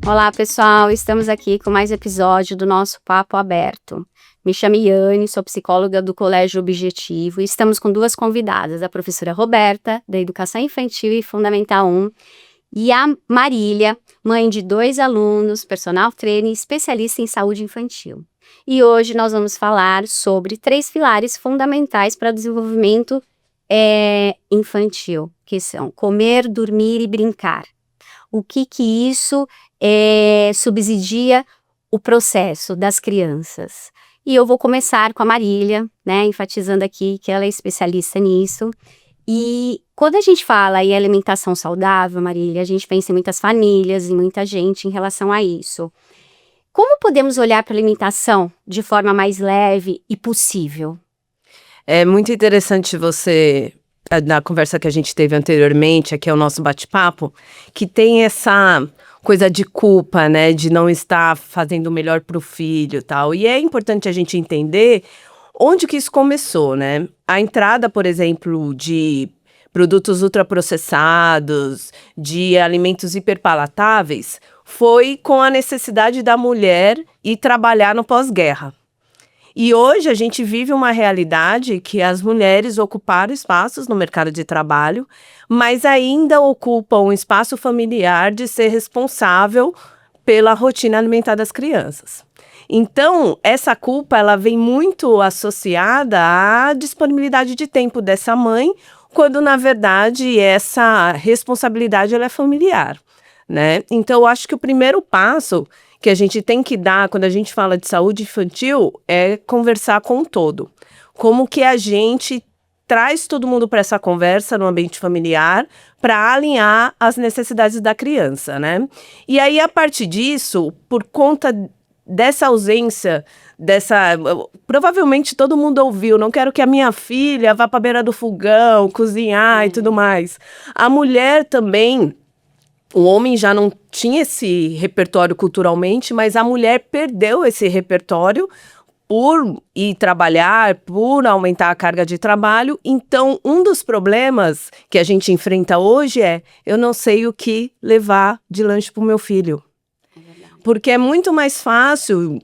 Olá, pessoal! Estamos aqui com mais episódio do nosso Papo Aberto. Me chamo Iane, sou psicóloga do Colégio Objetivo e estamos com duas convidadas, a professora Roberta, da Educação Infantil e Fundamental 1, e a Marília, mãe de 2 alunos, personal trainer e especialista em saúde infantil. E hoje nós vamos falar sobre 3 pilares fundamentais para o desenvolvimento infantil, que são comer, dormir e brincar. O que isso subsidia o processo das crianças. E eu vou começar com a Marília, né, enfatizando aqui que ela é especialista nisso. E quando a gente fala em alimentação saudável, Marília, a gente pensa em muitas famílias e muita gente em relação a isso. Como podemos olhar para a alimentação de forma mais leve e possível? É muito interessante você, na conversa que a gente teve anteriormente, aqui é o nosso bate-papo, que tem essa coisa de culpa, né, de não estar fazendo o melhor para o filho e tal. E é importante a gente entender onde que isso começou, né? A entrada, por exemplo, de produtos ultraprocessados, de alimentos hiperpalatáveis, foi com a necessidade da mulher ir trabalhar no pós-guerra. E hoje a gente vive uma realidade que as mulheres ocuparam espaços no mercado de trabalho, mas ainda ocupam um espaço familiar de ser responsável pela rotina alimentar das crianças. Então, essa culpa ela vem muito associada à disponibilidade de tempo dessa mãe, quando, na verdade, essa responsabilidade ela é familiar, né? Então, eu acho que o primeiro passo que a gente tem que dar quando a gente fala de saúde infantil é conversar com o todo. Como que a gente traz todo mundo para essa conversa no ambiente familiar para alinhar as necessidades da criança, né? E aí, a partir disso, por conta dessa ausência, provavelmente todo mundo ouviu, não quero que a minha filha vá para a beira do fogão, cozinhar e tudo mais. A mulher também, o homem já não tinha esse repertório culturalmente, mas a mulher perdeu esse repertório por ir trabalhar, por aumentar a carga de trabalho. Então, um dos problemas que a gente enfrenta hoje é: eu não sei o que levar de lanche para o meu filho. Porque é muito mais fácil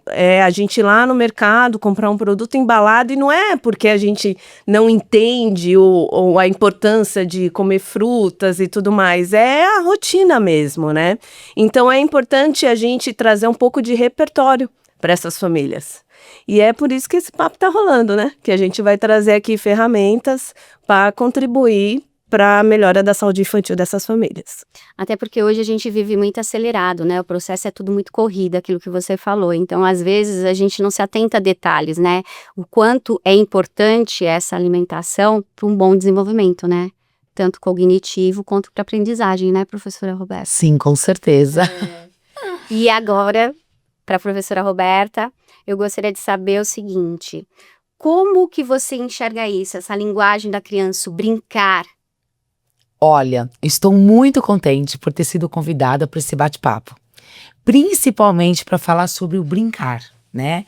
a gente ir lá no mercado comprar um produto embalado, e não é porque a gente não entende ou a importância de comer frutas e tudo mais, é a rotina mesmo, né? Então é importante a gente trazer um pouco de repertório para essas famílias. E é por isso que esse papo está rolando, né? Que a gente vai trazer aqui ferramentas para contribuir para a melhora da saúde infantil dessas famílias. Até porque hoje a gente vive muito acelerado, né? O processo é tudo muito corrido, aquilo que você falou. Então, às vezes, a gente não se atenta a detalhes, né? O quanto é importante essa alimentação para um bom desenvolvimento, né? Tanto cognitivo quanto para aprendizagem, né, professora Roberta? Sim, com certeza. E agora, para a professora Roberta, eu gostaria de saber o seguinte: como que você enxerga isso, essa linguagem da criança, o brincar? Olha, estou muito contente por ter sido convidada para esse bate-papo, principalmente para falar sobre o brincar, né?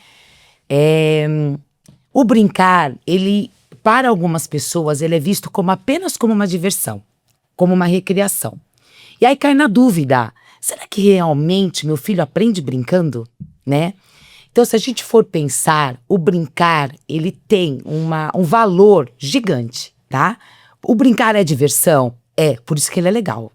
O brincar, ele, para algumas pessoas, ele é visto como apenas como uma diversão, como uma recreação. E aí cai na dúvida: será que realmente meu filho aprende brincando, né? Então, se a gente for pensar, o brincar, ele tem um valor gigante, tá? O brincar é diversão? É, por isso que ele é legal.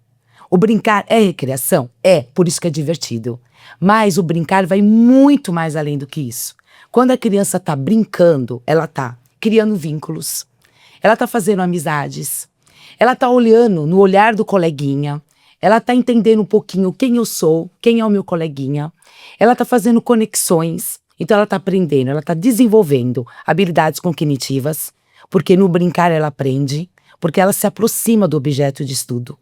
O brincar é recreação? É, por isso que é divertido. Mas o brincar vai muito mais além do que isso. Quando a criança está brincando, ela está criando vínculos, ela está fazendo amizades, ela está olhando no olhar do coleguinha, ela está entendendo um pouquinho quem eu sou, quem é o meu coleguinha, ela está fazendo conexões, então ela está aprendendo, ela está desenvolvendo habilidades cognitivas, porque no brincar ela aprende, porque ela se aproxima do objeto de estudo.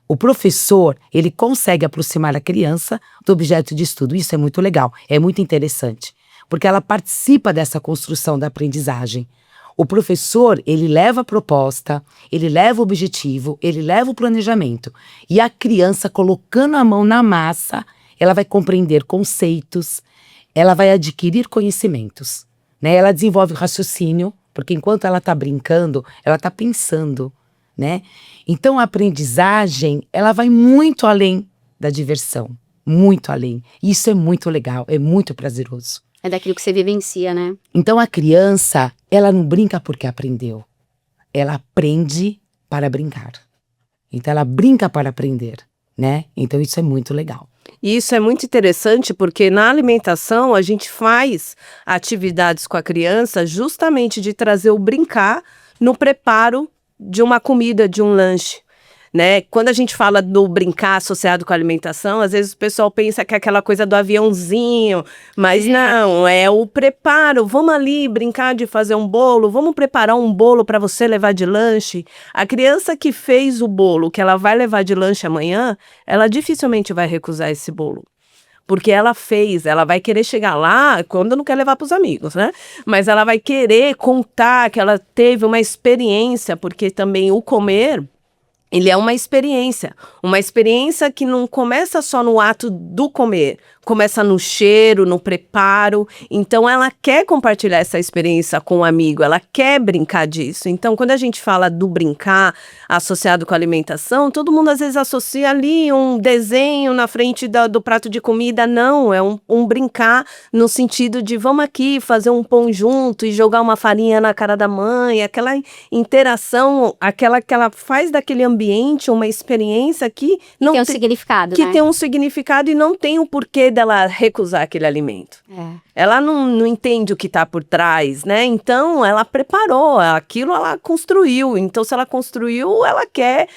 O professor, ele consegue aproximar a criança do objeto de estudo. Isso é muito legal, é muito interessante, porque ela participa dessa construção da aprendizagem. O professor, ele leva a proposta, ele leva o objetivo, ele leva o planejamento. E a criança, colocando a mão na massa, ela vai compreender conceitos, ela vai adquirir conhecimentos, né? Ela desenvolve o raciocínio, porque enquanto ela está brincando, ela está pensando, né? Então a aprendizagem, ela vai muito além da diversão, muito além. Isso é muito legal, é muito prazeroso. É daquilo que você vivencia, né? Então a criança, ela não brinca porque aprendeu. Ela aprende para brincar. Então ela brinca para aprender, né? Então isso é muito legal. E isso é muito interessante porque na alimentação a gente faz atividades com a criança justamente de trazer o brincar no preparo de uma comida, de um lanche, né? Quando a gente fala do brincar associado com a alimentação, às vezes o pessoal pensa que é aquela coisa do aviãozinho, mas não, é o preparo. Vamos ali brincar de fazer um bolo, vamos preparar um bolo para você levar de lanche. A criança que fez o bolo, que ela vai levar de lanche amanhã, ela dificilmente vai recusar esse bolo. Porque ela fez, ela vai querer chegar lá quando não quer levar para os amigos, né? Mas ela vai querer contar que ela teve uma experiência, porque também o comer, ele é uma experiência que não começa só no ato do comer, começa no cheiro, no preparo. Então ela quer compartilhar essa experiência com o amigo, ela quer brincar disso. Então quando a gente fala do brincar associado com a alimentação, todo mundo às vezes associa ali um desenho na frente do prato de comida. Não, é um brincar no sentido de vamos aqui fazer um pão junto e jogar uma farinha na cara da mãe, aquela interação, aquela que ela faz daquele ambiente uma experiência que não tem um significado, que né? tem um significado e não tem o porquê dela recusar aquele alimento. Ela não entende o que está por trás, né? Então, ela preparou, aquilo ela construiu. Então, se ela construiu, ela quer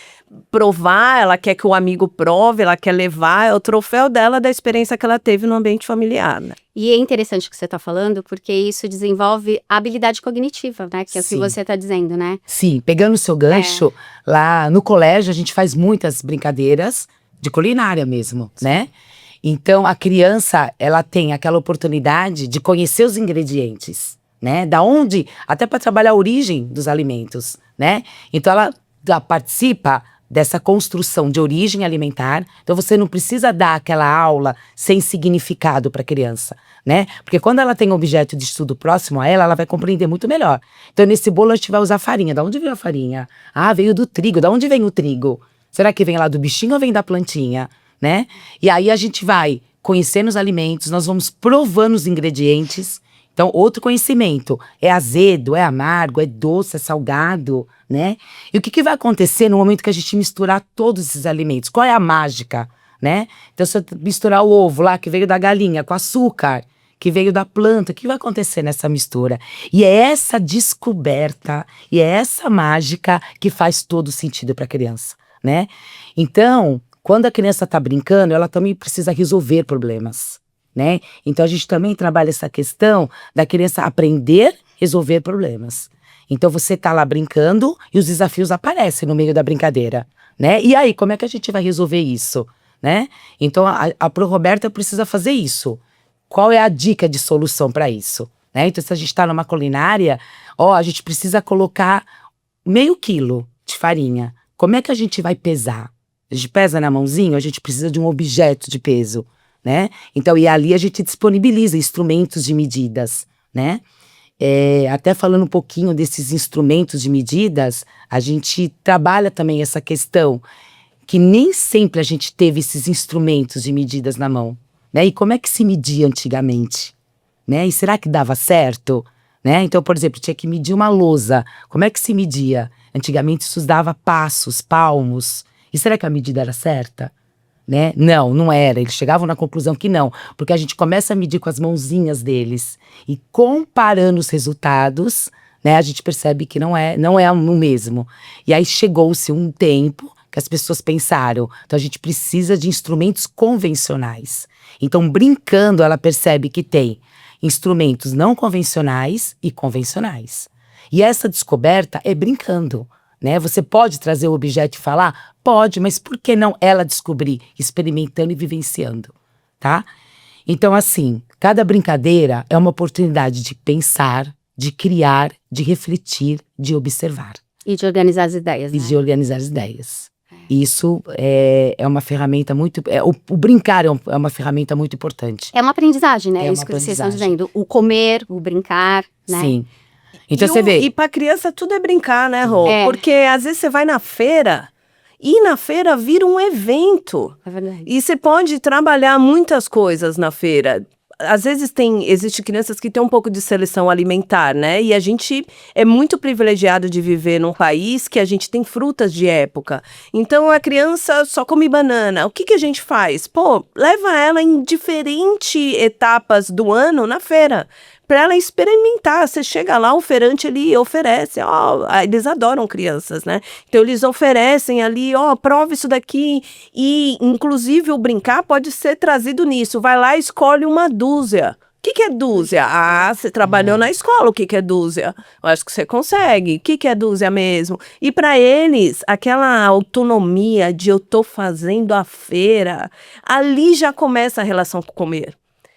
provar, ela quer que o amigo prove, ela quer levar, é o troféu dela da experiência que ela teve no ambiente familiar, né? E é interessante o que você está falando, porque isso desenvolve a habilidade cognitiva, né? Que é o que Sim. você está dizendo, né? Sim, pegando o seu gancho, lá no colégio a gente faz muitas brincadeiras de culinária mesmo, né? Então a criança, ela tem aquela oportunidade de conhecer os ingredientes, né? Da onde, até para trabalhar a origem dos alimentos, né? Então ela participa dessa construção de origem alimentar. Então você não precisa dar aquela aula sem significado para a criança, né? Porque quando ela tem um objeto de estudo próximo a ela vai compreender muito melhor. Então nesse bolo a gente vai usar farinha. Da onde veio a farinha? Ah, veio do trigo. Da onde vem o trigo? Será que vem lá do bichinho ou vem da plantinha, né? E aí a gente vai conhecendo os alimentos, nós vamos provando os ingredientes. Então, outro conhecimento, é azedo, é amargo, é doce, é salgado, né? E o que vai acontecer no momento que a gente misturar todos esses alimentos? Qual é a mágica, né? Então, se eu misturar o ovo lá, que veio da galinha, com açúcar, que veio da planta, o que vai acontecer nessa mistura? E é essa descoberta, e é essa mágica que faz todo sentido para a criança, né? Então, quando a criança está brincando, ela também precisa resolver problemas, né? Então a gente também trabalha essa questão da criança aprender a resolver problemas. Então você tá lá brincando e os desafios aparecem no meio da brincadeira, né? E aí, como é que a gente vai resolver isso, né? Então a Pro Roberta precisa fazer isso. Qual é a dica de solução para isso, né? Então se a gente está numa culinária, a gente precisa colocar meio quilo de farinha. Como é que a gente vai pesar? A gente pesa na mãozinha, a gente precisa de um objeto de peso, né? Então, e ali a gente disponibiliza instrumentos de medidas, né? Até falando um pouquinho desses instrumentos de medidas, a gente trabalha também essa questão que nem sempre a gente teve esses instrumentos de medidas na mão, né? E como é que se media antigamente, né? E será que dava certo, né? Então, por exemplo, tinha que medir uma lousa. Como é que se media? Antigamente isso dava passos, palmos. E será que a medida era certa? Né? Não era. Eles chegavam na conclusão que não, porque a gente começa a medir com as mãozinhas deles e comparando os resultados, né, a gente percebe que não é o mesmo. E aí chegou-se um tempo que as pessoas pensaram, então a gente precisa de instrumentos convencionais. Então, brincando, ela percebe que tem instrumentos não convencionais e convencionais. E essa descoberta é brincando. Né? Você pode trazer o objeto e falar? Pode, mas por que não ela descobrir, experimentando e vivenciando, tá? Então, assim, cada brincadeira é uma oportunidade de pensar, de criar, de refletir, de observar. E de organizar as ideias, né? E de organizar as ideias. Isso é uma ferramenta muito... O brincar é uma ferramenta muito importante. É uma aprendizagem, né? É Isso uma que vocês estão aprendizagem. dizendo. O comer, o brincar, né? Sim. Então você vê... E pra criança tudo é brincar, né, Rô? É. Porque às vezes você vai na feira ir na feira vira um evento. É verdade. E você pode trabalhar muitas coisas na feira. Às vezes existem crianças que têm um pouco de seleção alimentar, né? E a gente é muito privilegiado de viver num país que a gente tem frutas de época. Então a criança só come banana. O que a gente faz? Pô, leva ela em diferentes etapas do ano na feira, para ela experimentar. Você chega lá, o feirante ele oferece, eles adoram crianças, né? Então eles oferecem ali, prova isso daqui, e inclusive o brincar pode ser trazido nisso. Vai lá e escolhe uma dúzia. O que é dúzia? Você trabalhou na escola, o que é dúzia? Eu acho que você consegue. O que é dúzia mesmo? E para eles, aquela autonomia de eu tô fazendo a feira, ali já começa a relação com comer.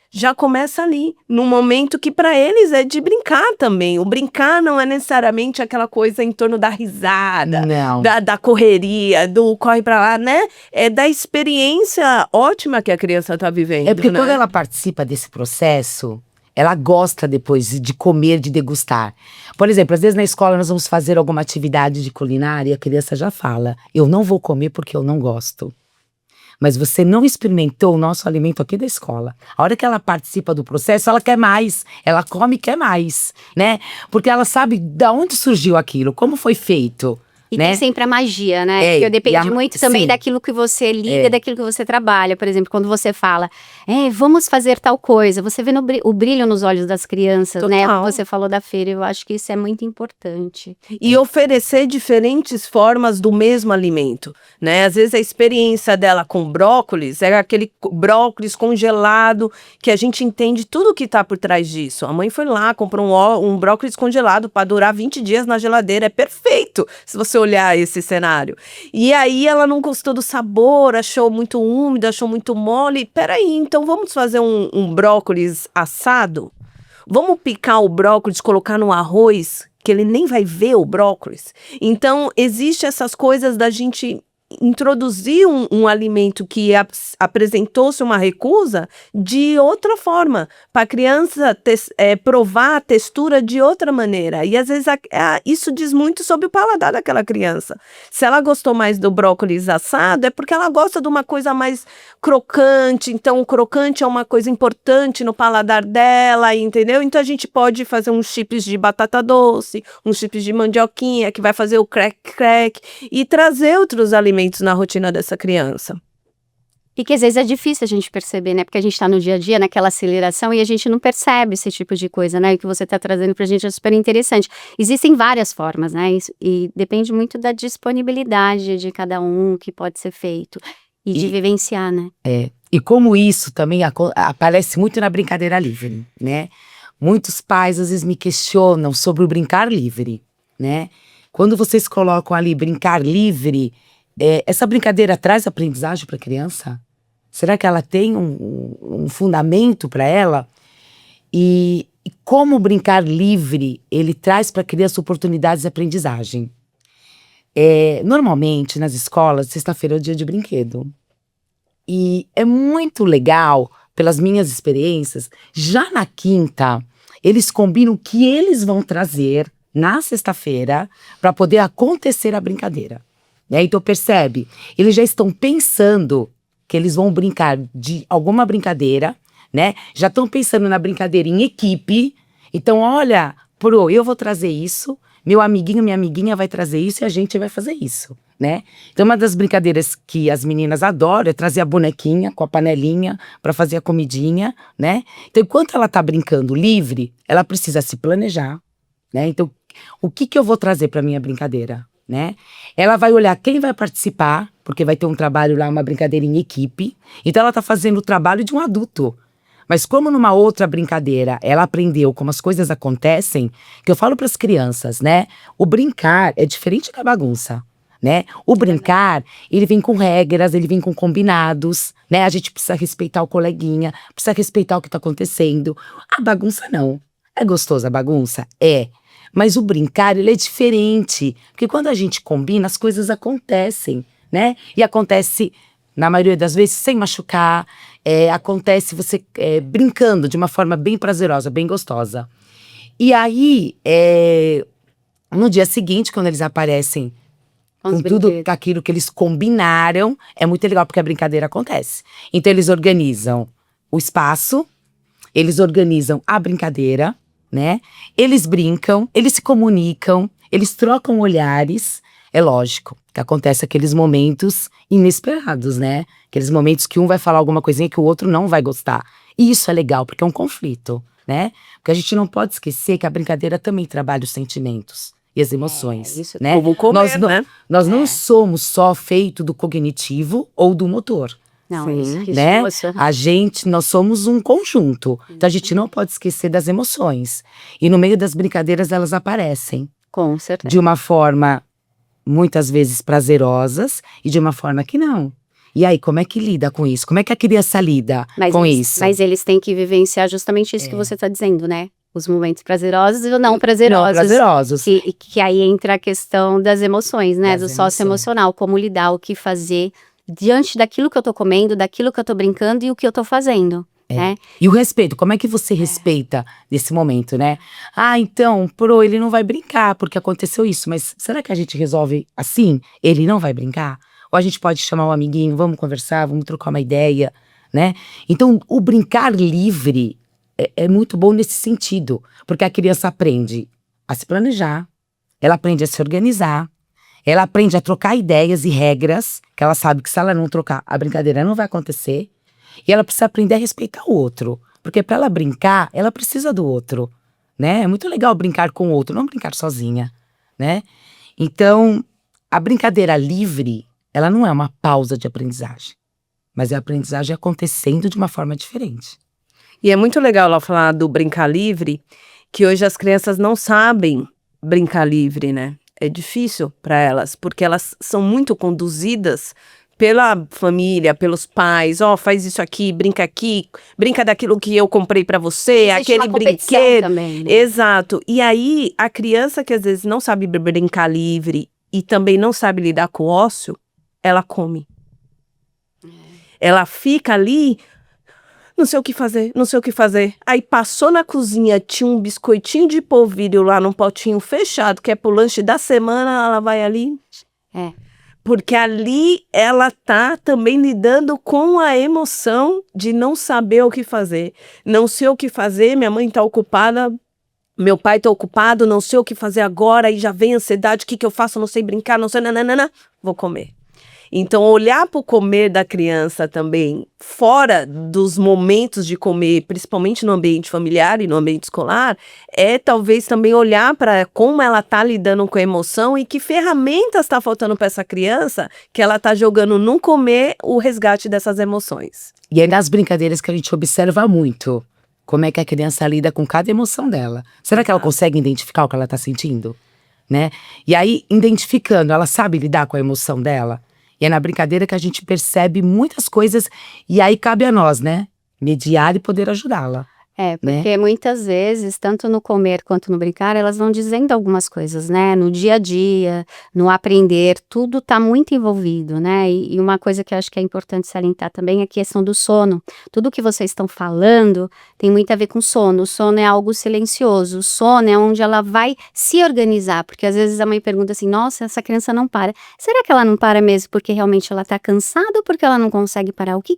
Já começa ali, num momento que para eles é de brincar também. O brincar não é necessariamente aquela coisa em torno da risada, Não. da correria, do corre para lá, né? É da experiência ótima que a criança está vivendo. É porque né? quando ela participa desse processo, ela gosta depois de comer, de degustar. Por exemplo, às vezes na escola nós vamos fazer alguma atividade de culinária e a criança já fala, eu não vou comer porque eu não gosto. Mas você não experimentou o nosso alimento aqui da escola. A hora que ela participa do processo, ela quer mais. Ela come e quer mais, né? Porque ela sabe de onde surgiu aquilo, como foi feito. E né? tem sempre a magia, né? Porque depende muito também daquilo que você lida, daquilo que você trabalha. Por exemplo, quando você fala, vamos fazer tal coisa, você vê o brilho nos olhos das crianças, Total. né? Você falou da feira, eu acho que isso é muito importante. E oferecer diferentes formas do mesmo alimento, né? Às vezes a experiência dela com brócolis é aquele brócolis congelado, que a gente entende tudo o que está por trás disso. A mãe foi lá, comprou um brócolis congelado para durar 20 dias na geladeira, é perfeito, se você olhar esse cenário. E aí ela não gostou do sabor, achou muito úmido, achou muito mole. Peraí, então vamos fazer um brócolis assado? Vamos picar o brócolis, colocar no arroz, que ele nem vai ver o brócolis. Então, existe essas coisas da gente introduzir um alimento que apresentou-se uma recusa de outra forma, para a criança provar a textura de outra maneira. E às vezes isso diz muito sobre o paladar daquela criança. Se ela gostou mais do brócolis assado, é porque ela gosta de uma coisa mais crocante, então o crocante é uma coisa importante no paladar dela, entendeu? Então a gente pode fazer uns chips de batata doce, uns chips de mandioquinha, que vai fazer o crack, e trazer outros alimentos na rotina dessa criança. E que às vezes é difícil a gente perceber, né? Porque a gente está no dia a dia, naquela aceleração, e a gente não percebe esse tipo de coisa, né? E o que você está trazendo para a gente é super interessante. Existem várias formas, né? E depende muito da disponibilidade de cada um que pode ser feito. E de vivenciar, né? E como isso também aparece muito na brincadeira livre, né? Muitos pais às vezes me questionam sobre o brincar livre, né? Quando vocês colocam ali brincar livre, essa brincadeira traz aprendizagem para a criança? Será que ela tem um fundamento para ela? E como brincar livre, ele traz para a criança oportunidades de aprendizagem? Normalmente, nas escolas, sexta-feira é o dia de brinquedo. E é muito legal, pelas minhas experiências, já na quinta, eles combinam o que eles vão trazer na sexta-feira para poder acontecer a brincadeira. Então percebe, eles já estão pensando que eles vão brincar de alguma brincadeira, né? Já estão pensando na brincadeira em equipe. Então olha, eu vou trazer isso, meu amiguinho, minha amiguinha vai trazer isso e a gente vai fazer isso, né? Então uma das brincadeiras que as meninas adoram é trazer a bonequinha com a panelinha para fazer a comidinha, né? Então enquanto ela tá brincando livre, ela precisa se planejar, né? Então o que eu vou trazer para minha brincadeira? Né? Ela vai olhar quem vai participar, porque vai ter um trabalho lá, uma brincadeira em equipe. Então ela está fazendo o trabalho de um adulto. Mas como numa outra brincadeira ela aprendeu como as coisas acontecem, que eu falo para as crianças, né? O brincar é diferente da bagunça, né? O brincar, ele vem com regras, ele vem com combinados, né? A gente precisa respeitar o coleguinha, precisa respeitar o que está acontecendo. A bagunça não. É gostosa a bagunça? É. Mas o brincar, ele é diferente, porque quando a gente combina, as coisas acontecem, né? E acontece, na maioria das vezes, sem machucar, acontece você brincando de uma forma bem prazerosa, bem gostosa. E aí, no dia seguinte, quando eles aparecem Com os tudo brinquedos. aquilo que eles combinaram. É muito legal, porque a brincadeira acontece. Então, eles organizam o espaço, eles organizam a brincadeira, né? Eles brincam, eles se comunicam, eles trocam olhares. É lógico que acontece aqueles momentos inesperados, né? Aqueles momentos que um vai falar alguma coisinha que o outro não vai gostar. E isso é legal, porque é um conflito, né? Porque a gente não pode esquecer que a brincadeira também trabalha os sentimentos e as emoções, isso né? Como comer, Nós não, né? nós não somos só feito do cognitivo ou do motor, Não, Sim. isso né? emocional. Nós somos um conjunto. Então a gente não pode esquecer das emoções. E no meio das brincadeiras elas aparecem Com certeza. de uma forma muitas vezes prazerosas e de uma forma que não. E aí, como é que lida com isso? Como é que a criança lida com isso? Mas eles têm que vivenciar justamente isso que você está dizendo, né? Os momentos prazerosos e o não Não prazerosos. prazerosos. Que aí entra a questão das emoções, né? Das Do emoções. socioemocional, como lidar, o que fazer diante daquilo que eu tô comendo, daquilo que eu tô brincando e o que eu tô fazendo, né? E o respeito, como é que você respeita nesse momento, né? Ah, então, ele não vai brincar porque aconteceu isso, mas será que a gente resolve assim? Ele não vai brincar? Ou a gente pode chamar um amiguinho, vamos conversar, vamos trocar uma ideia, né? Então, o brincar livre é muito bom nesse sentido, porque a criança aprende a se planejar, ela aprende a se organizar, ela aprende a trocar ideias e regras, que ela sabe que se ela não trocar, a brincadeira não vai acontecer. E ela precisa aprender a respeitar o outro. Porque para ela brincar, ela precisa do outro, né? É muito legal brincar com o outro, não brincar sozinha, né? Então, a brincadeira livre, ela não é uma pausa de aprendizagem. Mas é a aprendizagem acontecendo de uma forma diferente. E é muito legal ela falar do brincar livre, que hoje as crianças não sabem brincar livre, né? É difícil para elas, porque elas são muito conduzidas pela família, pelos pais. Ó, faz isso aqui, brinca daquilo que eu comprei para você, Existe aquele uma competição brinquedo. também, né? Exato. E aí, a criança que às vezes não sabe brincar livre e também não sabe lidar com o ócio, ela come. Ela fica ali, não sei o que fazer, não sei o que fazer. Aí passou na cozinha, tinha um biscoitinho de polvilho lá num potinho fechado, que é pro lanche da semana, ela vai ali. É. Porque ali ela tá também lidando com a emoção de não saber o que fazer. Não sei o que fazer, minha mãe tá ocupada, meu pai tá ocupado, não sei o que fazer agora, aí já vem a ansiedade, o que que eu faço, não sei brincar, não sei, nananana, vou comer. Então, olhar para o comer da criança também, fora dos momentos de comer, principalmente no ambiente familiar e no ambiente escolar, é talvez também olhar para como ela está lidando com a emoção e que ferramentas está faltando para essa criança que ela está jogando no comer o resgate dessas emoções. E é nas brincadeiras que a gente observa muito como é que a criança lida com cada emoção dela. Será que ela consegue identificar o que ela está sentindo? Né? E aí, identificando, ela sabe lidar com a emoção dela? E é na brincadeira que a gente percebe muitas coisas, e aí cabe a nós, né? Mediar e poder ajudá-la. É, porque muitas vezes, tanto no comer quanto no brincar, elas vão dizendo algumas coisas, né? No dia a dia, no aprender, tudo tá muito envolvido, né? E uma coisa que eu acho que é importante salientar também é a questão do sono. Tudo que vocês estão falando tem muito a ver com sono. O sono é algo silencioso. O sono é onde ela vai se organizar, porque às vezes a mãe pergunta assim, nossa, essa criança não para. Será que ela não para mesmo porque realmente ela tá cansada ou porque ela não consegue parar? O que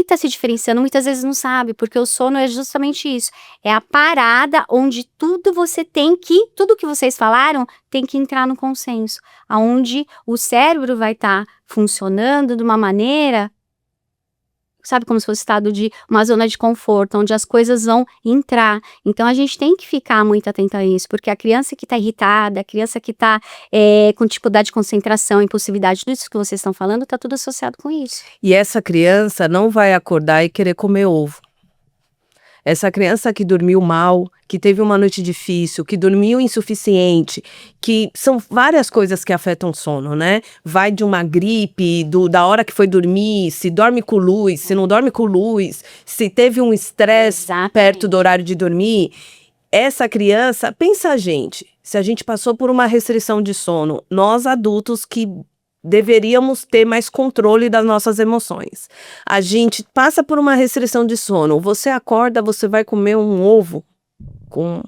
tá se diferenciando? Muitas vezes não sabe, porque o sono é justamente isso, é a parada onde tudo que vocês falaram tem que entrar no consenso, aonde o cérebro vai estar funcionando de uma maneira, sabe, como se fosse estado de uma zona de conforto, onde as coisas vão entrar. Então a gente tem que ficar muito atenta a isso, porque a criança que está irritada, a criança que está com dificuldade de concentração, impulsividade, tudo isso que vocês estão falando, está tudo associado com isso. E essa criança não vai acordar e querer comer ovo. Essa criança que dormiu mal, que teve uma noite difícil, que dormiu insuficiente, que são várias coisas que afetam o sono, né? Vai de uma gripe, da hora que foi dormir, se dorme com luz, se não dorme com luz, se teve um estresse perto do horário de dormir. Essa criança, pensa gente, se a gente passou por uma restrição de sono, nós adultos que deveríamos ter mais controle das nossas emoções. A gente passa por uma restrição de sono. Você acorda, você vai comer um ovo com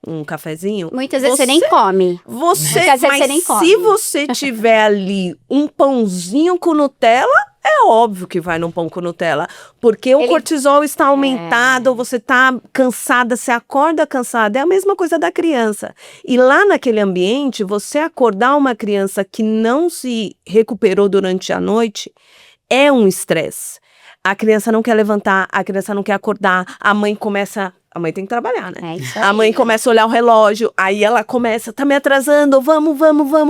um cafezinho. Muitas vezes você nem come. Você, Muitas vezes mas você nem se come. você tiver ali um pãozinho com Nutella, é óbvio que vai num pão com Nutella. Porque o cortisol está aumentado, você está cansada, você acorda cansada. É a mesma coisa da criança. E lá naquele ambiente, você acordar uma criança que não se recuperou durante a noite é um estresse. A criança não quer levantar, a criança não quer acordar, a mãe começa... A mãe tem que trabalhar, né? É isso aí. A mãe começa a olhar o relógio, aí ela começa, tá me atrasando, vamos,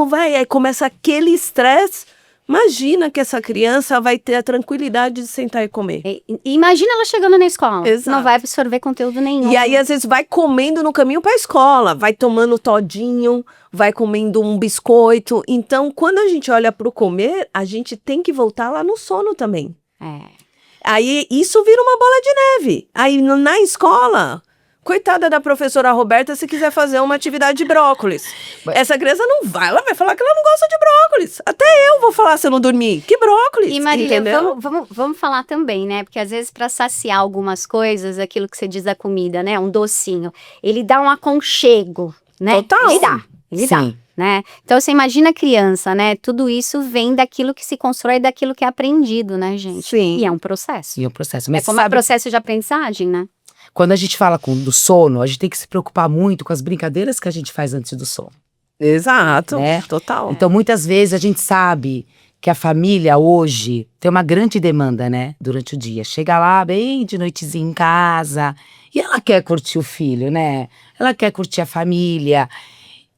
vai. Aí começa aquele estresse. Imagina que essa criança vai ter a tranquilidade de sentar e comer. Imagina ela chegando na escola. Exato. Não vai absorver conteúdo nenhum. E aí, às vezes, vai comendo no caminho para a escola, vai tomando todinho, vai comendo um biscoito. Então, quando a gente olha para o comer, a gente tem que voltar lá no sono também. Aí, isso vira uma bola de neve. Aí, na escola, coitada da professora Roberta, se quiser fazer uma atividade de brócolis. Essa criança não vai, ela vai falar que ela não gosta de brócolis. Até eu vou falar se eu não dormir. Que brócolis? E Marília, entendeu? vamos falar também, né? Porque às vezes para saciar algumas coisas, aquilo que você diz da comida, né? Um docinho, ele dá um aconchego, né? Total. Ele dá, né? Então você imagina a criança, né? Tudo isso vem daquilo que se constrói, daquilo que é aprendido, né, gente? Sim. E é um processo. E o processo. É Mas como um processo de aprendizagem, né? quando a gente fala do sono, a gente tem que se preocupar muito com as brincadeiras que a gente faz antes do sono. Exato, Né? total. Então, muitas vezes a gente sabe que a família hoje tem uma grande demanda, né? Durante o dia. Chega lá bem de noitezinha em casa e ela quer curtir o filho, né? Ela quer curtir a família.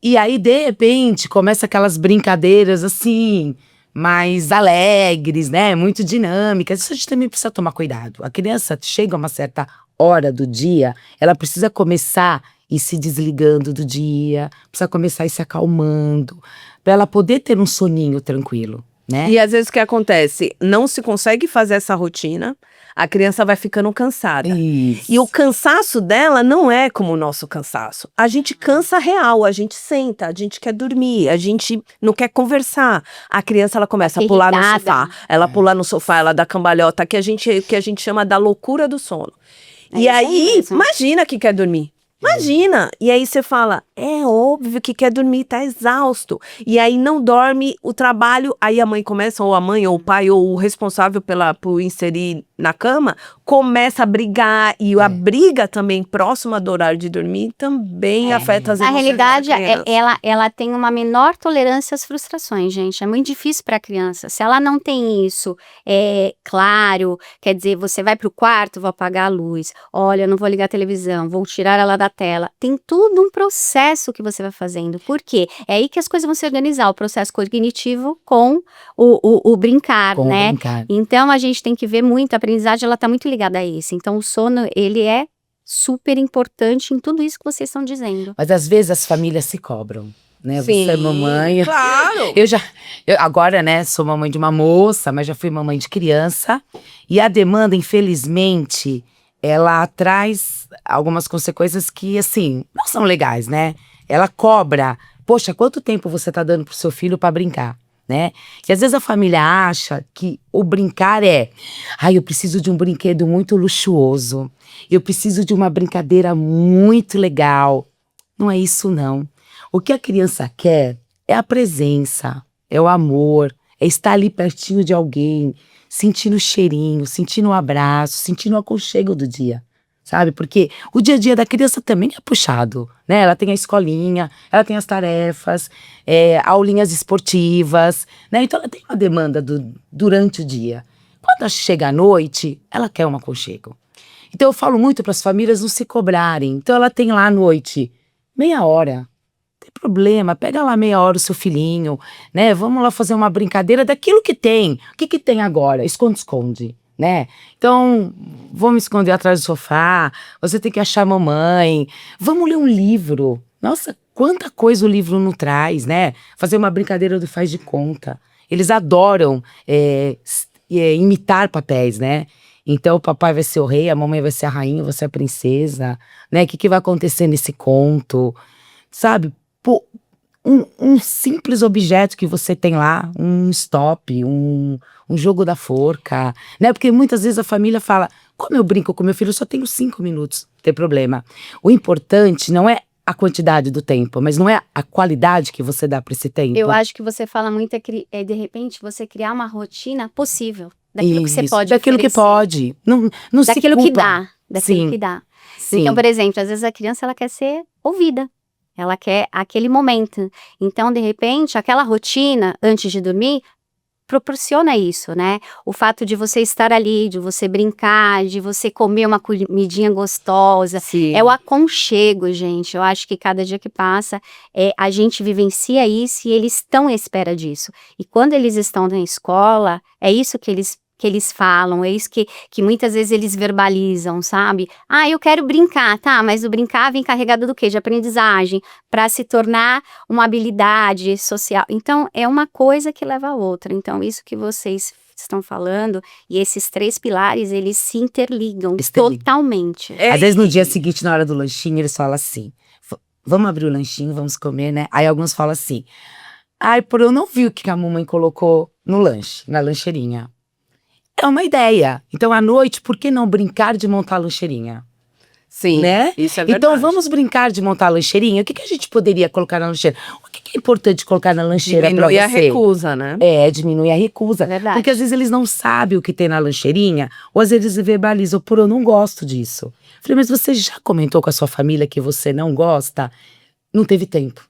E aí, de repente, começa aquelas brincadeiras assim, mais alegres, né? Muito dinâmicas. Isso a gente também precisa tomar cuidado. A criança chega a uma certa hora do dia, ela precisa começar a ir se desligando do dia, precisa começar a ir se acalmando, para ela poder ter um soninho tranquilo, né? E às vezes o que acontece? Não se consegue fazer essa rotina, a criança vai ficando cansada. Isso. E o cansaço dela não é como o nosso cansaço. A gente cansa real, a gente senta, a gente quer dormir, a gente não quer conversar. A criança, ela começa a pular no Irritada. sofá, ela pula no sofá, ela dá cambalhota, que a gente chama da loucura do sono. É E isso aí, aí mesmo. imagina que quer dormir. Imagina! E aí você fala, é óbvio que quer dormir, tá exausto. E aí não dorme, o trabalho, aí a mãe começa, ou a mãe, ou o pai, ou o responsável por inserir na cama, começa a brigar. E a briga também, próxima do horário de dormir, também afeta as Na emoções realidade, da criança. ela tem uma menor tolerância às frustrações, gente. É muito difícil para a criança. Se ela não tem isso, claro, quer dizer, você vai para o quarto, vou apagar a luz. Olha, eu não vou ligar a televisão, vou tirar ela da tela. Tem tudo um processo que você vai fazendo. Por quê? É aí que as coisas vão se organizar. O processo cognitivo com o brincar, Com o né? brincar. Então, a gente tem que ver muito. A aprendizagem, ela está muito ligada a isso. Então, o sono, ele é super importante em tudo isso que vocês estão dizendo. Mas às vezes as famílias se cobram, né? Você é mamãe. Claro! Eu agora, né, sou mamãe de uma moça, mas já fui mamãe de criança. E a demanda, infelizmente, ela traz algumas consequências que, assim, não são legais, né? Ela cobra, poxa, quanto tempo você tá dando pro seu filho para brincar, né? E às vezes a família acha que o brincar eu preciso de um brinquedo muito luxuoso, eu preciso de uma brincadeira muito legal. Não é isso, não. O que a criança quer é a presença, é o amor, é estar ali pertinho de alguém, sentindo o cheirinho, sentindo o abraço, sentindo o aconchego do dia, sabe? Porque o dia a dia da criança também é puxado, né? Ela tem a escolinha, ela tem as tarefas, aulinhas esportivas, né? Então ela tem uma demanda durante o dia. Quando ela chega à noite, ela quer um aconchego. Então eu falo muito para as famílias não se cobrarem. Então ela tem lá à noite meia hora. Não tem problema, pega lá meia hora o seu filhinho, né? Vamos lá fazer uma brincadeira daquilo que tem. O que tem agora? Esconde-esconde, né? Então, vou me esconder atrás do sofá, você tem que achar a mamãe. Vamos ler um livro. Nossa, quanta coisa o livro não traz, né? Fazer uma brincadeira do faz de conta. Eles adoram imitar papéis, né? Então, o papai vai ser o rei, a mamãe vai ser a rainha, você é a princesa, né? O que vai acontecer nesse conto? Sabe? Pô, um simples objeto que você tem lá, um stop, um jogo da forca, né? Porque muitas vezes a família fala, como eu brinco com meu filho, eu só tenho 5 minutos, não tem problema. O importante não é a quantidade do tempo, mas não é a qualidade que você dá para esse tempo. Eu acho que você fala muito de repente, você criar uma rotina possível. Daquilo que você Isso, pode daquilo que oferecer. pode. Não se Daquilo que culpa. dá. Daquilo Sim. que dá. Sim. Então, por exemplo, às vezes a criança ela quer ser ouvida. Ela quer aquele momento. Então, de repente, aquela rotina antes de dormir proporciona isso, né? O fato de você estar ali, de você brincar, de você comer uma comidinha gostosa. Sim. É o aconchego, gente. Eu acho que cada dia que passa, a gente vivencia isso e eles estão à espera disso. E quando eles estão na escola, é isso que eles falam, é isso que muitas vezes eles verbalizam, sabe? Ah, eu quero brincar, tá, mas o brincar vem carregado do quê? De aprendizagem, para se tornar uma habilidade social. Então, é uma coisa que leva a outra. Então, isso que vocês estão falando, e esses 3 pilares, eles se interligam totalmente. Às vezes no dia seguinte, na hora do lanchinho, eles falam assim, vamos abrir o lanchinho, vamos comer, né? Aí alguns falam assim, ai, eu não vi o que a mamãe colocou no lanche, na lancheirinha. É uma ideia. Então, à noite, por que não brincar de montar a lancheirinha? Sim, né? Isso é verdade. Então, vamos brincar de montar a lancheirinha? O que a gente poderia colocar na lancheira? O que é importante colocar na lancheira para você? Diminui a recusa, né? Diminui a recusa. Verdade. Porque às vezes eles não sabem o que tem na lancheirinha, ou às vezes eles verbalizam, eu não gosto disso. Falei, mas você já comentou com a sua família que você não gosta? Não teve tempo.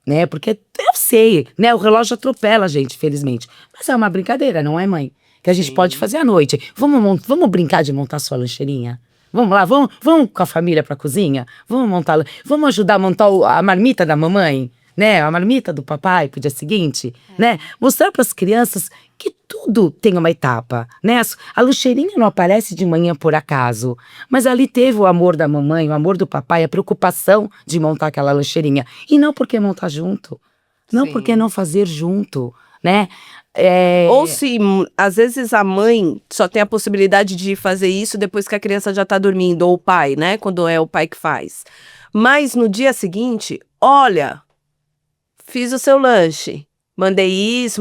Né? Porque eu sei, né? O relógio atropela a gente, felizmente. Mas é uma brincadeira, não é, mãe? Que a gente pode fazer à noite. Vamos brincar de montar sua lancheirinha? Vamos lá, vamos com a família pra cozinha? Vamos ajudar a montar a marmita da mamãe? Né? A marmita do papai pro dia seguinte? Né? Mostrar pras crianças que tudo tem uma etapa, né? A lancheirinha não aparece de manhã por acaso, mas ali teve o amor da mamãe, o amor do papai, a preocupação de montar aquela lancheirinha. E não porque montar junto, não porque não fazer junto, né? Ou se, às vezes, a mãe só tem a possibilidade de fazer isso depois que a criança já tá dormindo, ou o pai, né? Quando é o pai que faz. Mas no dia seguinte, olha, fiz o seu lanche, mandei isso,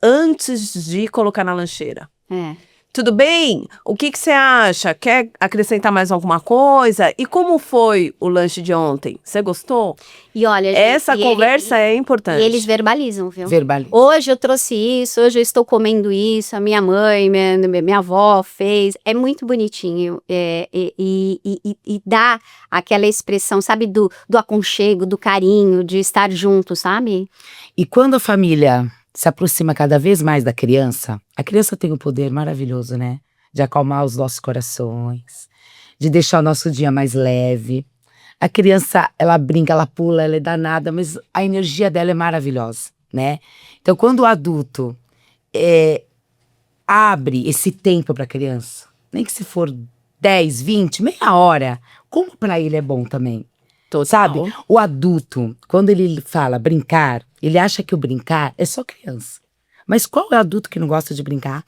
antes de colocar na lancheira. Tudo bem? O que você acha? Quer acrescentar mais alguma coisa? E como foi o lanche de ontem? Você gostou? E olha, essa conversa é importante. E eles verbalizam, viu? Verbalizam. Hoje eu trouxe isso, hoje eu estou comendo isso, a minha mãe, minha avó fez. É muito bonitinho. E dá aquela expressão, sabe, do aconchego, do carinho, de estar junto, sabe? E quando a família se aproxima cada vez mais da criança, a criança tem um poder maravilhoso, né? De acalmar os nossos corações, de deixar o nosso dia mais leve. A criança, ela brinca, ela pula, ela é danada, mas a energia dela é maravilhosa, né? Então, quando o adulto abre esse tempo para a criança, nem que se for 10, 20, meia hora, como para ele é bom também. Total. Sabe? O adulto, quando ele fala brincar, ele acha que o brincar é só criança. Mas qual é o adulto que não gosta de brincar?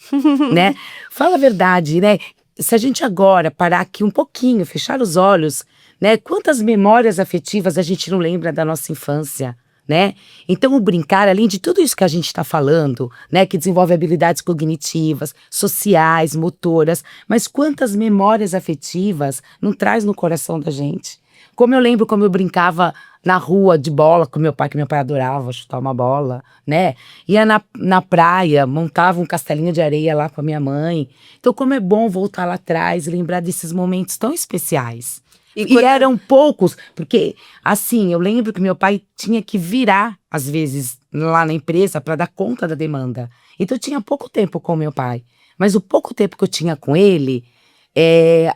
Né? Fala a verdade, né? Se a gente agora parar aqui um pouquinho, fechar os olhos, né? Quantas memórias afetivas a gente não lembra da nossa infância, né? Então o brincar, além de tudo isso que a gente está falando, né? Que desenvolve habilidades cognitivas, sociais, motoras, mas quantas memórias afetivas não traz no coração da gente? Como eu lembro como eu brincava na rua de bola com meu pai, que meu pai adorava chutar uma bola, né? Ia na praia, montava um castelinho de areia lá com a minha mãe. Então, como é bom voltar lá atrás e lembrar desses momentos tão especiais. E eram poucos, porque, assim, eu lembro que meu pai tinha que virar, às vezes, lá na empresa para dar conta da demanda. Então, eu tinha pouco tempo com meu pai. Mas o pouco tempo que eu tinha com ele,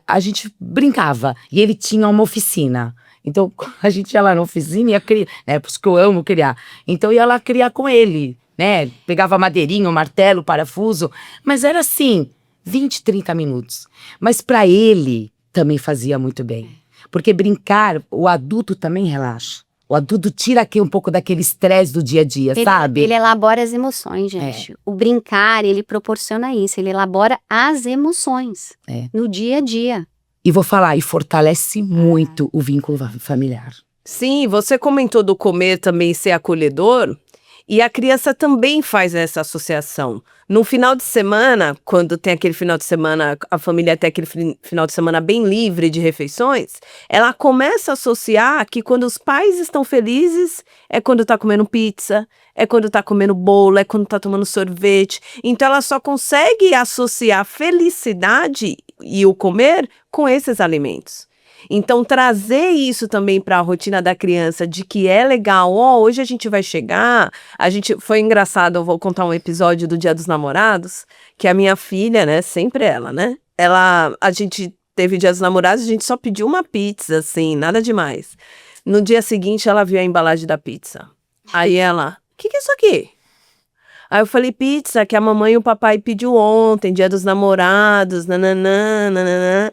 a gente brincava. E ele tinha uma oficina. Então, a gente ia lá na oficina e ia criar, né? Por isso que eu amo criar. Então, eu ia lá criar com ele, né? Pegava madeirinha, martelo, parafuso. Mas era assim, 20, 30 minutos. Mas para ele, também fazia muito bem. Porque brincar, o adulto também relaxa. O adulto tira aqui um pouco daquele estresse do dia a dia, sabe? Ele elabora as emoções, gente. O brincar, ele proporciona isso. Ele elabora as emoções no dia a dia. E vou falar, e fortalece muito o vínculo familiar. Sim, você comentou do comer também ser acolhedor. E a criança também faz essa associação. No final de semana, quando tem aquele final de semana, a família tem aquele final de semana bem livre de refeições, ela começa a associar que quando os pais estão felizes, é quando tá comendo pizza, é quando tá comendo bolo, é quando tá tomando sorvete. Então ela só consegue associar felicidade e o comer com esses alimentos. Então, trazer isso também para a rotina da criança, de que é legal, hoje a gente vai chegar, foi engraçado, eu vou contar um episódio do Dia dos Namorados, que a minha filha, né, sempre ela, né, a gente teve Dia dos Namorados, a gente só pediu uma pizza, assim, nada demais. No dia seguinte, ela viu a embalagem da pizza. Aí ela, o que é isso aqui? Aí eu falei, pizza, que a mamãe e o papai pediu ontem, Dia dos Namorados, nananã, nananã.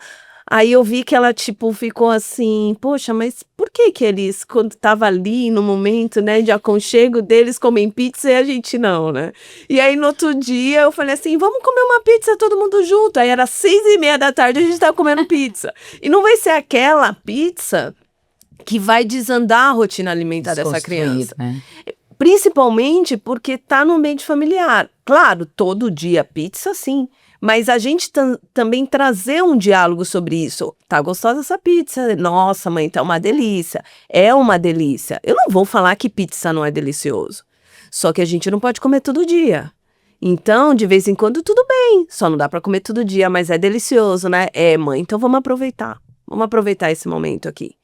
Aí eu vi que ela, tipo, ficou assim, poxa, mas por que eles, quando tava ali no momento, né, de aconchego deles, comem pizza e a gente não, né? E aí no outro dia eu falei assim, vamos comer uma pizza todo mundo junto. Aí era 6:30 da tarde, a gente tava comendo pizza. E não vai ser aquela pizza que vai desandar a rotina alimentar dessa criança. Né? Principalmente porque tá no ambiente familiar. Claro, todo dia pizza, sim. Mas a gente também trazer um diálogo sobre isso. Tá gostosa essa pizza? Nossa, mãe, tá uma delícia. É uma delícia. Eu não vou falar que pizza não é delicioso. Só que a gente não pode comer todo dia. Então, de vez em quando, tudo bem. Só não dá pra comer todo dia, mas é delicioso, né? É, mãe, então vamos aproveitar. Vamos aproveitar esse momento aqui.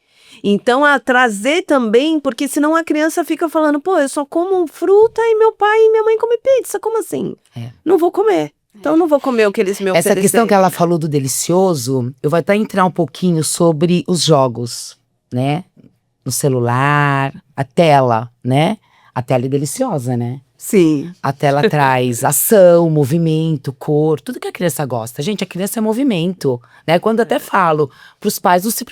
Então, a trazer também, porque senão a criança fica falando, pô, eu só como fruta e meu pai e minha mãe comem pizza. Como assim? Não vou comer. Então, não vou comer o que eles me ofereceram. Essa questão que ela falou do delicioso, eu vou até entrar um pouquinho sobre os jogos, né? No celular, a tela, né? A tela é deliciosa, né? Sim. A tela traz ação, movimento, cor, tudo que a criança gosta. Gente, a criança é movimento, né? Quando até falo para os pais, não se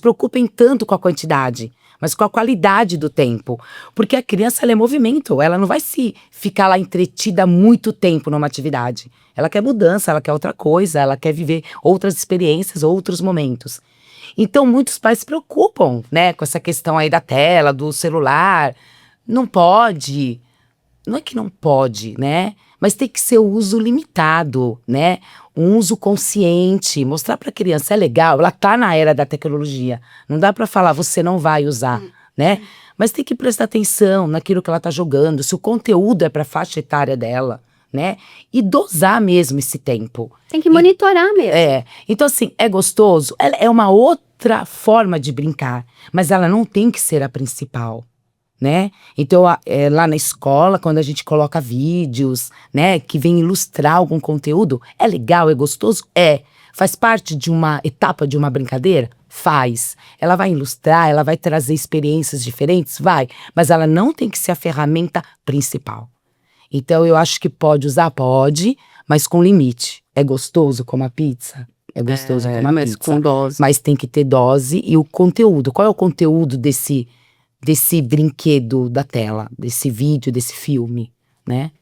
preocupem tanto com a quantidade, mas com a qualidade do tempo. Porque a criança, ela é movimento, ela não vai se ficar lá entretida muito tempo numa atividade. Ela quer mudança, ela quer outra coisa, ela quer viver outras experiências, outros momentos. Então, muitos pais se preocupam, né, com essa questão aí da tela, do celular. Não pode... Não é que não pode, né? Mas tem que ser o uso limitado, né? Um uso consciente, mostrar para a criança, é legal, ela tá na era da tecnologia. Não dá para falar, você não vai usar, né? Mas tem que prestar atenção naquilo que ela tá jogando, se o conteúdo é para a faixa etária dela, né? E dosar mesmo esse tempo. Tem que monitorar mesmo. Então assim, é gostoso? Ela é uma outra forma de brincar, mas ela não tem que ser a principal. Né? Então, lá na escola, quando a gente coloca vídeos, né, que vem ilustrar algum conteúdo, é legal, é gostoso? É. Faz parte de uma etapa de uma brincadeira? Faz. Ela vai ilustrar, ela vai trazer experiências diferentes? Vai. Mas ela não tem que ser a ferramenta principal. Então, eu acho que pode usar? Pode, mas com limite. É gostoso como a pizza? É gostoso como a mas pizza. com dose. Mas tem que ter dose e o conteúdo. Qual é o conteúdo desse brinquedo da tela, desse vídeo, desse filme, né?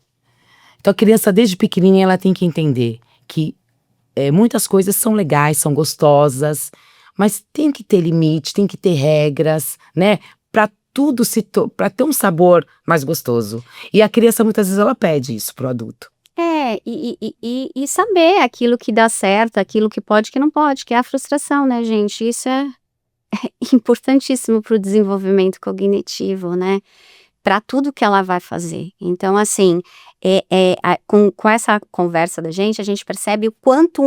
Então a criança desde pequenininha ela tem que entender que muitas coisas são legais, são gostosas, mas tem que ter limite, tem que ter regras, né? Para tudo para ter um sabor mais gostoso. E a criança muitas vezes ela pede isso pro adulto. E saber aquilo que dá certo, aquilo que pode, que não pode, que é a frustração, né, gente? Isso é importantíssimo para o desenvolvimento cognitivo, né? Para tudo que ela vai fazer. Então, assim, com essa conversa da gente, a gente percebe o quanto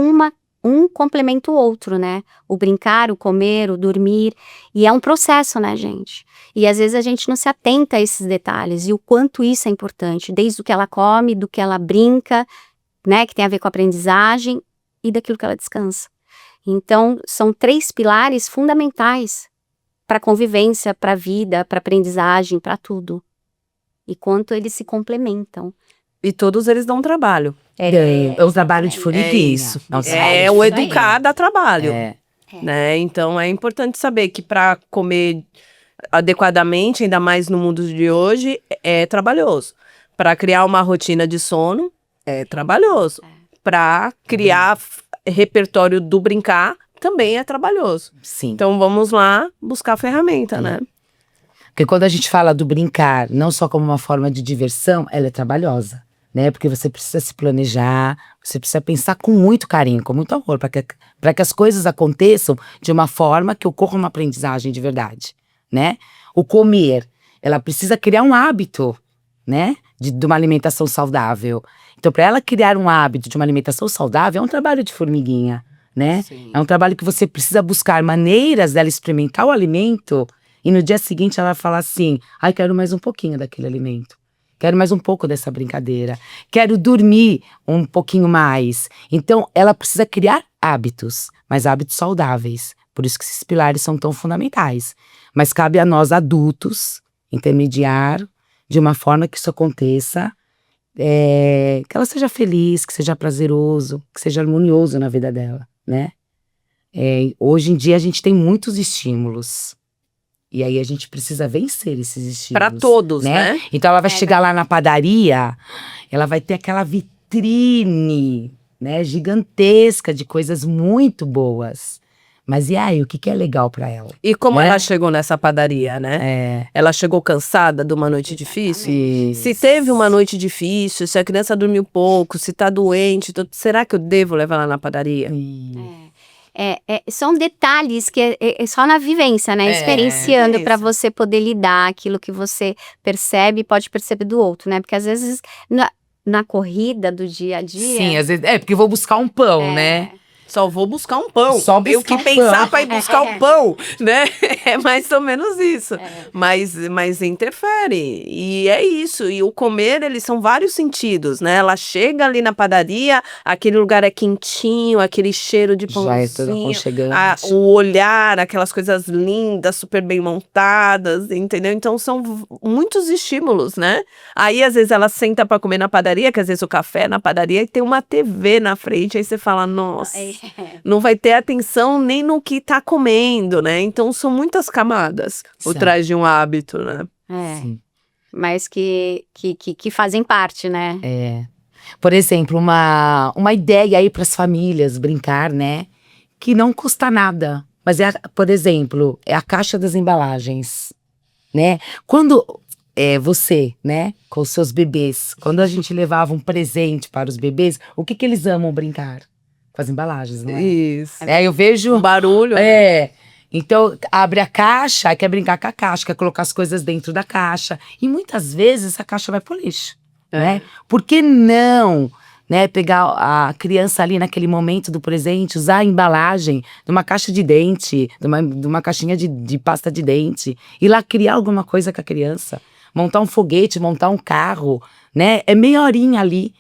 um complementa o outro, né? O brincar, o comer, o dormir. E é um processo, né, gente? E às vezes a gente não se atenta a esses detalhes e o quanto isso é importante, desde o que ela come, do que ela brinca, né? Que tem a ver com a aprendizagem e daquilo que ela descansa. Então, são 3 pilares fundamentais para a convivência, para a vida, para a aprendizagem, para tudo. E quanto eles se complementam. E todos eles dão trabalho. É o trabalho de formiguinha. Isso. O educar dá trabalho. Né? Então, é importante saber que para comer adequadamente, ainda mais no mundo de hoje, é trabalhoso. Para criar uma rotina de sono, é trabalhoso. Para criar repertório do brincar também é trabalhoso. Sim. Então vamos lá buscar a ferramenta, né? Porque quando a gente fala do brincar, não só como uma forma de diversão, ela é trabalhosa, né? Porque você precisa se planejar, você precisa pensar com muito carinho, com muito amor, para que as coisas aconteçam de uma forma que ocorra uma aprendizagem de verdade, né? O comer, ela precisa criar um hábito, né? De uma alimentação saudável. Então, para ela criar um hábito de uma alimentação saudável, é um trabalho de formiguinha, né? Sim. É um trabalho que você precisa buscar maneiras dela experimentar o alimento e no dia seguinte ela vai falar assim, ai, quero mais um pouquinho daquele alimento. Quero mais um pouco dessa brincadeira. Quero dormir um pouquinho mais. Então, ela precisa criar hábitos, mas hábitos saudáveis. Por isso que esses pilares são tão fundamentais. Mas cabe a nós, adultos, intermediar de uma forma que isso aconteça, que ela seja feliz, que seja prazeroso, que seja harmonioso na vida dela, né? Hoje em dia a gente tem muitos estímulos. E aí a gente precisa vencer esses estímulos. Para todos, né? Então ela vai chegar lá na padaria, ela vai ter aquela vitrine, né, gigantesca de coisas muito boas. Mas e aí, o que é legal para ela? E como Né? ela chegou nessa padaria, né? Ela chegou cansada de uma noite difícil? Se teve uma noite difícil, se a criança dormiu pouco, se tá doente, será que eu devo levar ela na padaria? São detalhes que é só na vivência, né? Experienciando isso. para você poder lidar aquilo que você percebe e pode perceber do outro, né? Porque às vezes na corrida do dia a dia. Sim, às vezes. Porque eu vou buscar um pão, né? Só vou buscar um pão. Só Tenho que buscar um pensar pão. para ir buscar o pão, né? É mais ou menos isso. Mas interfere. E é isso. E o comer, eles são vários sentidos, né? Ela chega ali na padaria, aquele lugar é quentinho, aquele cheiro de pãozinho. Já é tudo aconchegante. O olhar, aquelas coisas lindas, super bem montadas, entendeu? Então são muitos estímulos, né? Aí às vezes ela senta para comer na padaria, que às vezes o café é na padaria e tem uma TV na frente, aí você fala, nossa, não vai ter atenção nem no que tá comendo, né? Então são muitas camadas por trás de um hábito, né? Sim. Mas que fazem parte, né? Por exemplo, uma ideia aí para as famílias brincar, né? Que não custa nada. Mas por exemplo, é a caixa das embalagens, né? Quando você, né, com os seus bebês, quando a gente levava um presente para os bebês, o que eles amam brincar? Com as embalagens, não é? Isso. Eu vejo O barulho. Então, abre a caixa, quer brincar com a caixa, quer colocar as coisas dentro da caixa. E muitas vezes a caixa vai pro lixo, né? Por que não, né, pegar a criança ali naquele momento do presente, usar a embalagem de uma caixa de dente, de uma caixinha de pasta de dente, e lá criar alguma coisa com a criança, montar um foguete, montar um carro, né? É meia horinha ali.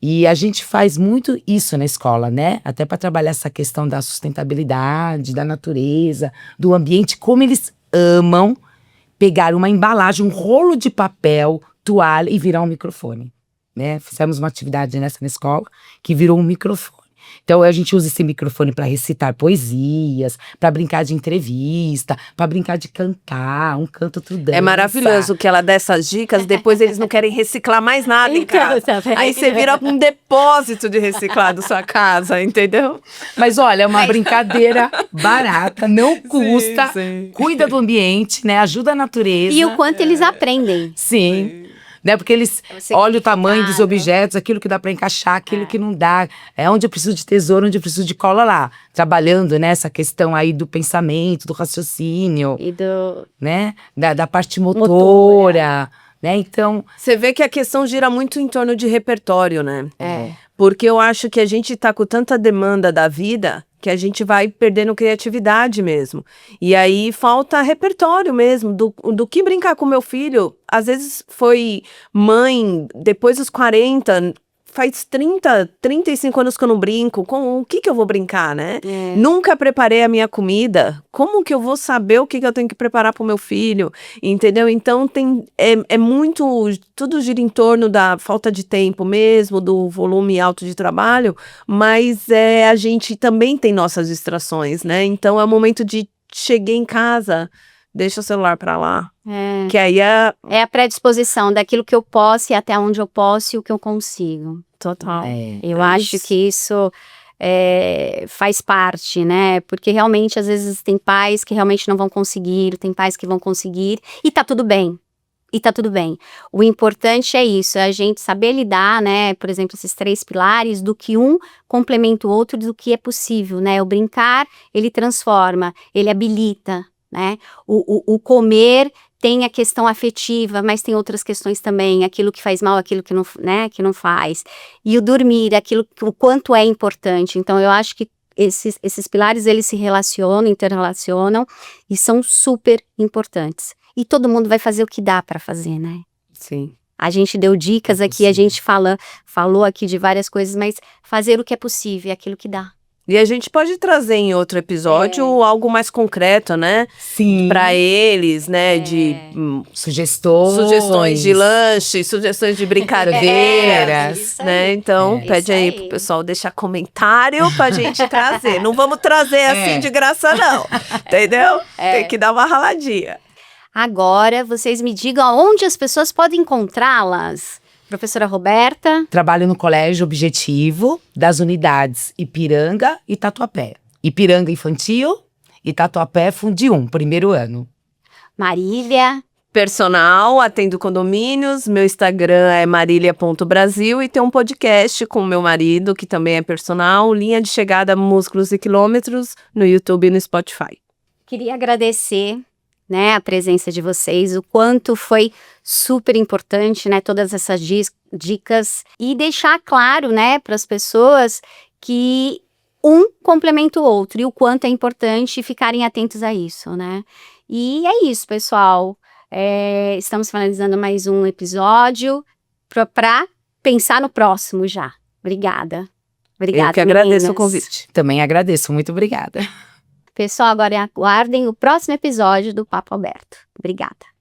E a gente faz muito isso na escola, né? Até para trabalhar essa questão da sustentabilidade, da natureza, do ambiente, como eles amam pegar uma embalagem, um rolo de papel, toalha e virar um microfone, né? Fizemos uma atividade nessa na escola que virou um microfone. Então a gente usa esse microfone para recitar poesias, para brincar de entrevista, para brincar de cantar, um canto, outro dança. É maravilhoso que ela dá essas dicas, depois eles não querem reciclar mais nada em casa. Aí você vira um depósito de reciclar da sua casa, entendeu? Mas olha, é uma brincadeira barata, não custa, sim. cuida do ambiente, né? Ajuda a natureza. E o quanto eles aprendem. Sim. Né? Porque eles olham o tamanho dos objetos, aquilo que dá para encaixar, aquilo que não dá. É onde eu preciso de tesouro, onde eu preciso de cola lá. Trabalhando nessa questão aí do pensamento, do raciocínio. E do... né? Da parte motora. Né? Então, você vê que a questão gira muito em torno de repertório, né? Porque eu acho que a gente tá com tanta demanda da vida que a gente vai perdendo criatividade mesmo. E aí falta repertório mesmo, do que brincar com meu filho. Às vezes foi mãe, depois dos 40, faz 35 anos que eu não brinco, com o que eu vou brincar, né? Nunca preparei a minha comida, como que eu vou saber o que eu tenho que preparar para o meu filho, entendeu? Então é muito, tudo gira em torno da falta de tempo mesmo, do volume alto de trabalho, mas a gente também tem nossas distrações, né? Então é o momento de cheguei em casa, deixa o celular para lá. Que aí é a predisposição daquilo que eu posso e até onde eu posso e o que eu consigo. Total. Eu acho que isso faz parte, né? Porque realmente, às vezes, tem pais que realmente não vão conseguir, tem pais que vão conseguir, e tá tudo bem. E tá tudo bem. O importante é isso, é a gente saber lidar, né, por exemplo, esses 3 pilares, do que um complementa o outro, do que é possível, né? O brincar, ele transforma, ele habilita, né? O comer tem a questão afetiva, mas tem outras questões também, aquilo que faz mal, aquilo que não, né, que não faz. E o dormir, o quanto é importante. Então, eu acho que esses pilares, eles se relacionam, interrelacionam, e são super importantes. E todo mundo vai fazer o que dá para fazer, né? Sim. A gente deu dicas aqui, a gente falou aqui de várias coisas, mas fazer o que é possível, é aquilo que dá. E a gente pode trazer em outro episódio algo mais concreto, né? Sim. Para eles, né? De Sugestões de lanche, sugestões de brincadeiras, isso né? aí. Então, pede Isso aí aí. pro pessoal deixar comentário pra gente trazer. Não vamos trazer assim de graça, não. Entendeu? Tem que dar uma raladinha. Agora, vocês me digam aonde as pessoas podem encontrá-las. Professora Roberta. Trabalho no Colégio Objetivo das unidades Ipiranga e Tatuapé. Ipiranga Infantil e Tatuapé Fundi 1, primeiro ano. Marília. Personal, atendo condomínios, meu Instagram é marilia.brasil e tem um podcast com o meu marido, que também é personal, Linha de Chegada Músculos e Quilômetros, no YouTube e no Spotify. Queria agradecer, né, a presença de vocês, o quanto foi super importante, né, todas essas dicas, e deixar claro, né, para as pessoas que um complementa o outro e o quanto é importante ficarem atentos a isso, né. E é isso, pessoal. Estamos finalizando mais um episódio para pensar no próximo já. Obrigada. Obrigada, Eu que agradeço o meninas. convite. Também agradeço, muito obrigada. Pessoal, agora aguardem o próximo episódio do Papo Aberto. Obrigada.